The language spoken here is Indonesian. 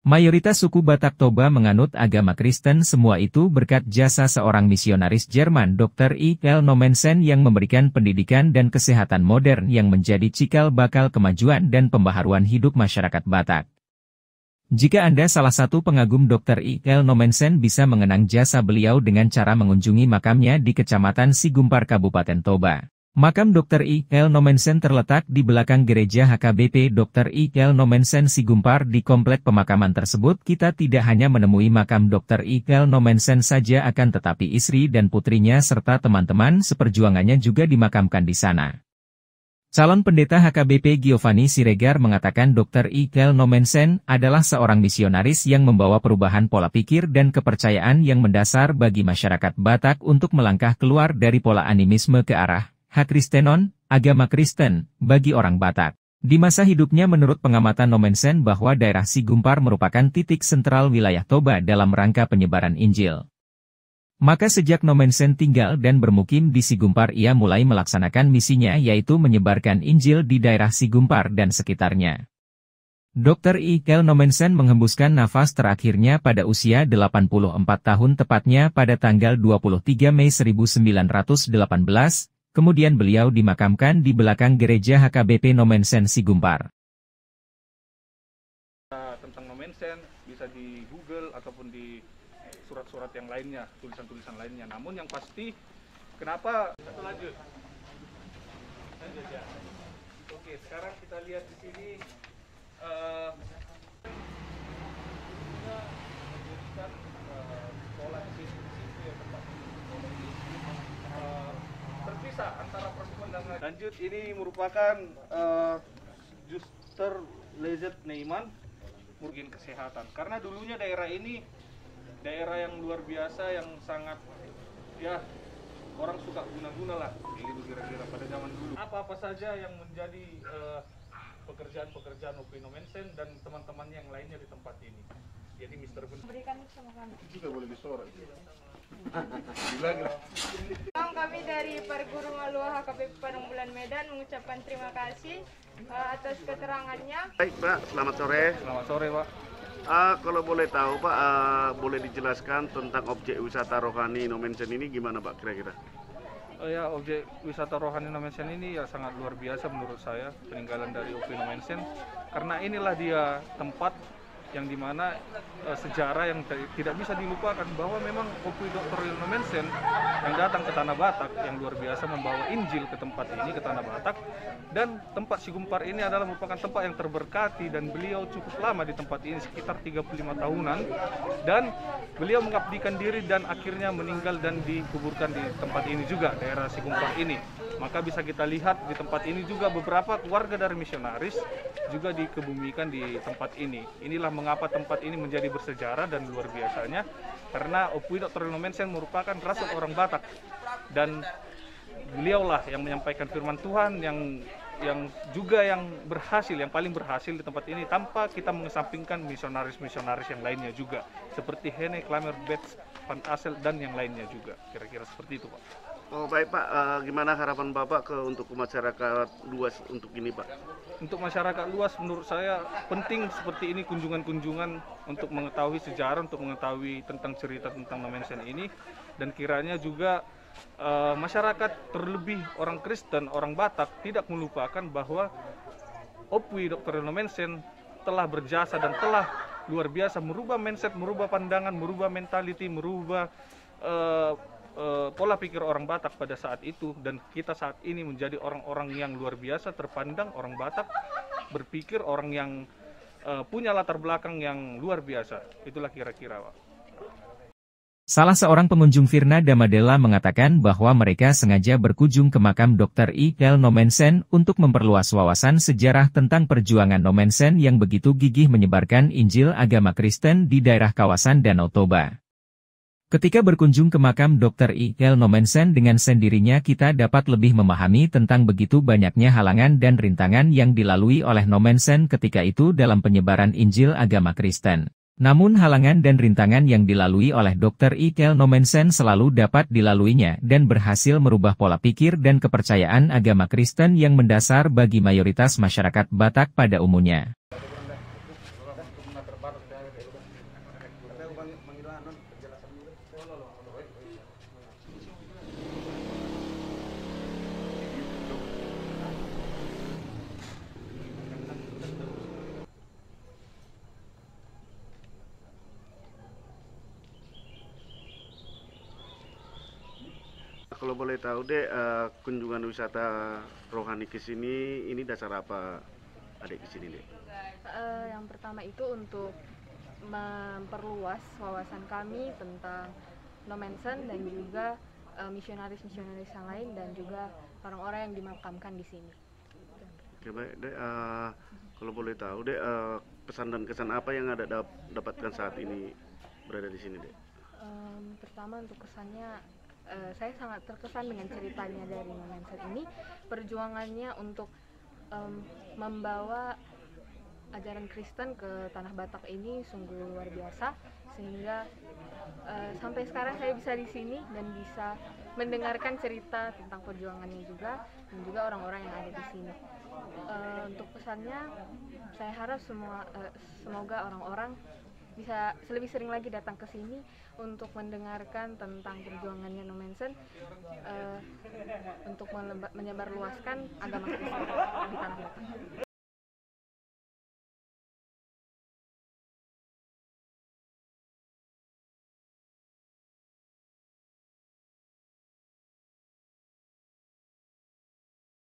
Mayoritas suku Batak Toba menganut agama Kristen, semua itu berkat jasa seorang misionaris Jerman Dr. I.L. Nommensen yang memberikan pendidikan dan kesehatan modern yang menjadi cikal bakal kemajuan dan pembaharuan hidup masyarakat Batak. Jika Anda salah satu pengagum Dr. I.L. Nommensen, bisa mengenang jasa beliau dengan cara mengunjungi makamnya di Kecamatan Sigumpar, Kabupaten Toba. Makam Dr. I.L. Nommensen terletak di belakang gereja HKBP Dr. I.L. Nommensen Sigumpar. Di komplek pemakaman tersebut kita tidak hanya menemui makam Dr. I.L. Nommensen saja, akan tetapi istri dan putrinya serta teman-teman seperjuangannya juga dimakamkan di sana. Calon pendeta HKBP Giovanni Siregar mengatakan Dr. I.L. Nommensen adalah seorang misionaris yang membawa perubahan pola pikir dan kepercayaan yang mendasar bagi masyarakat Batak untuk melangkah keluar dari pola animisme ke arah Hakristenon, agama Kristen, bagi orang Batak. Di masa hidupnya menurut pengamatan Nommensen bahwa daerah Sigumpar merupakan titik sentral wilayah Toba dalam rangka penyebaran Injil. Maka sejak Nommensen tinggal dan bermukim di Sigumpar, ia mulai melaksanakan misinya, yaitu menyebarkan Injil di daerah Sigumpar dan sekitarnya. Dr. I.L. Nommensen menghembuskan nafas terakhirnya pada usia 84 tahun, tepatnya pada tanggal 23 Mei 1918. Kemudian beliau dimakamkan di belakang gereja HKBP Nommensen Sigumpar. Tentang Nommensen bisa di Google ataupun di surat-surat yang lainnya, tulisan-tulisan lainnya. Namun yang pasti, kenapa satu lanjut ya. Oke, sekarang kita lihat di sini pola sisi yang tepat. Terpisah antara perempuan dan laki. Lanjut, ini merupakan Juster Lezet Neiman, murgin kesehatan. Karena dulunya daerah ini daerah yang luar biasa, yang sangat ya orang suka guna-guna lah, gitu kira-kira pada zaman dulu. Apa-apa saja yang menjadi pekerjaan-pekerjaan OP Nommensen dan teman-teman yang lainnya di tempat ini. Jadi Mr. Bun berikan sama kami. juga boleh disorot. Kami dari Perguru Malua HKBP Padang Bulan Medan mengucapkan terima kasih atas keterangannya. Baik Pak, selamat sore. Selamat sore Pak. Kalau boleh tahu Pak, boleh dijelaskan tentang objek wisata rohani Nommensen ini gimana Pak kira-kira? Ya, objek wisata rohani Nommensen ini ya sangat luar biasa menurut saya, peninggalan dari OP Nommensen. Karena inilah dia tempat yang dimana sejarah yang tidak bisa dilupakan, bahwa memang OP Dr. Nommensen yang datang ke Tanah Batak yang luar biasa membawa Injil ke tempat ini, ke Tanah Batak, dan tempat Sigumpar ini adalah merupakan tempat yang terberkati, dan beliau cukup lama di tempat ini, sekitar 35 tahunan, dan beliau mengabdikan diri dan akhirnya meninggal dan dikuburkan di tempat ini juga, daerah Sigumpar ini. Maka bisa kita lihat di tempat ini juga beberapa keluarga dari misionaris juga dikebumikan di tempat ini. Inilah mengapa tempat ini menjadi bersejarah dan luar biasanya, karena OP Dr. Nommensen merupakan rasul orang Batak, dan beliaulah yang menyampaikan firman Tuhan yang juga yang berhasil, yang paling berhasil di tempat ini, tanpa kita mengesampingkan misionaris-misionaris yang lainnya juga, seperti Hene Klamer, Betz, Van Asel, dan yang lainnya juga. Kira-kira seperti itu Pak. Oh baik Pak, gimana harapan Bapak untuk masyarakat luas untuk ini Pak? Untuk masyarakat luas menurut saya penting seperti ini, kunjungan-kunjungan untuk mengetahui sejarah, untuk mengetahui tentang cerita tentang Nommensen ini, dan kiranya juga masyarakat, terlebih orang Kristen, orang Batak, tidak melupakan bahwa OP Dr. Nommensen telah berjasa dan telah luar biasa merubah mindset, merubah pandangan, merubah mentality, merubah pola pikir orang Batak pada saat itu, dan kita saat ini menjadi orang-orang yang luar biasa terpandang, orang Batak berpikir, orang yang punya latar belakang yang luar biasa. Itulah kira-kira Pak. Salah seorang pengunjung, Firna Damadela, mengatakan bahwa mereka sengaja berkunjung ke makam Dr. I.L. Nommensen untuk memperluas wawasan sejarah tentang perjuangan Nommensen yang begitu gigih menyebarkan Injil agama Kristen di daerah kawasan Danau Toba. Ketika berkunjung ke makam Dr. I.L. Nommensen, dengan sendirinya kita dapat lebih memahami tentang begitu banyaknya halangan dan rintangan yang dilalui oleh Nommensen ketika itu dalam penyebaran Injil agama Kristen. Namun halangan dan rintangan yang dilalui oleh Dr. I.L. Nommensen selalu dapat dilaluinya dan berhasil merubah pola pikir dan kepercayaan agama Kristen yang mendasar bagi mayoritas masyarakat Batak pada umumnya. boleh tahu dek, kunjungan wisata rohani ke sini ini dasar apa adik ke sini dek? Yang pertama itu untuk memperluas wawasan kami tentang Nomensen dan juga misionaris-misionaris yang lain dan juga orang-orang yang dimakamkan di sini. Oke baik dek, kalau boleh tahu dek, pesan dan kesan apa yang ada dapatkan saat ini berada di sini dek? Pertama untuk kesannya, saya sangat terkesan dengan ceritanya dari Nomensen ini. Perjuangannya untuk membawa ajaran Kristen ke Tanah Batak ini sungguh luar biasa, sehingga sampai sekarang saya bisa di sini dan bisa mendengarkan cerita tentang perjuangannya juga dan juga orang-orang yang ada di sini. Untuk pesannya, saya harap semoga orang-orang bisa lebih sering lagi datang ke sini untuk mendengarkan tentang perjuangannya Nomensen, untuk menyebarluaskan agama Kristen di Tanah Batak.